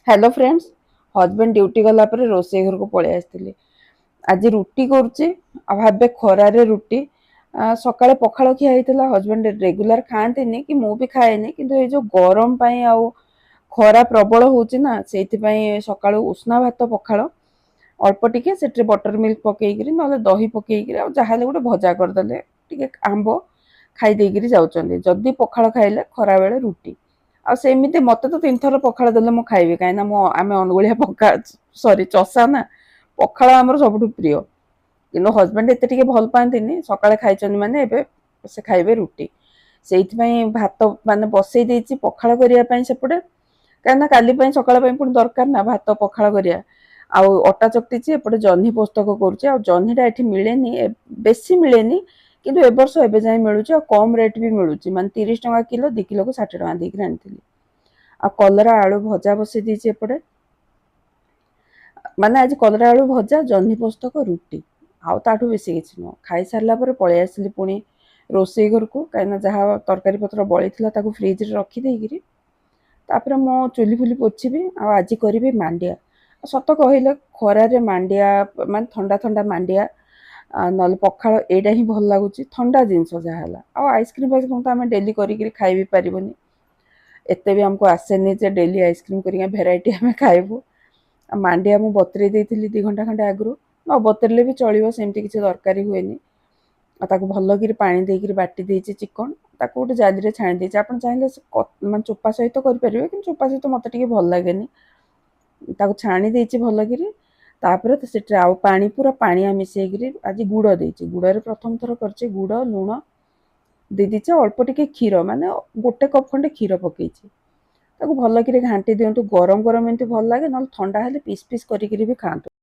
Hello friends. Husband duty गला पर रोसे घर को पलि आसती। आज रुटी करुचे भावे खरारे रुटी सकाଳେ पखाल खिया होता। हजबैंड रेगुलर खाती कि मु भी खाएनि कि जो गरम खरा प्रबल होची ना से सका उष्णा भात पखाल अल्प टिके से बटर मिल्क पकईकरी ना दही पकईकरी जहाँ गोटे भजा करदे टे आंब खाईदेकरी जाऊँच जदि पखाल खाइले खरा बेले रुटी आमती मत तो 3 थर पखाल देले मु खाइबी कहीं आम अनुगुलिया पका सरी चषा ना पखाल आमर सब प्रिय कि हजबैंड एत भल पाती सका खाई माने से खाइबे रुटी से भात मान बसई देती पखाल करने सेपटे कहीं काली सका पुणी दरकार ना भात पखाल करा अटा चकटी एपटे जह्नी पोस्तक करुचे जह्नीटा ये मिले बेसी मिले किंतु ए वर्ष एवं जाए मिलूँ कम रेट भी मिलूँ माने 30 टंका किलो 2 किलो को 60 टंका देकर आनी आ कलरा आलू भजा बसई देती एपटे माने आज कलरा आलू भजा जह्नी पोस्तक रुटी आठू बेसी किसी नुह खाई सारा पलि आसली पुणी रोसे घर को कहीं जहाँ तरकारी पत्र बड़ी फ्रिज रखिदेकरी तापर मो चुली फुली पोछी आज करी मांडिया सत कहले खरारे मांडिया मान ठंडा ठंडा मांडिया ना पखाल एटा ही भल लगुच ठंडा जिनस जहाँ आइसक्रीम फाइसक्रीम तो आम डेली करी खाई भी पारबनी एत भी आमको आसेनी जे डेली आइसक्रीम कर भेराइटी आम खाइबू मांडिया मु बतरे देती 2 घंटा खंडे आगु न बतरले भी चलो सेमती किसी दरकार हुए भल कि पानी देकर बाटी देती चिकन गोटे जाली छाणी देती आप चाहिए मैं चोपा सहित करेंगे कि चोपा सहित मत भल लगे छाणी देती भल कि से आउ पानी पूरा पानिया मिसेक आज गुड़ देती गुड़ प्रथम थर कर गुड़ लुण दे दीचे अल्प टिके क्षीर माने गोटे कप खंडे क्षीर पकई भल कि घाटी दिंतु गरम गरम एमती भल लगे ना ठंडा हेल्ले पीस पीस करी भी खातु।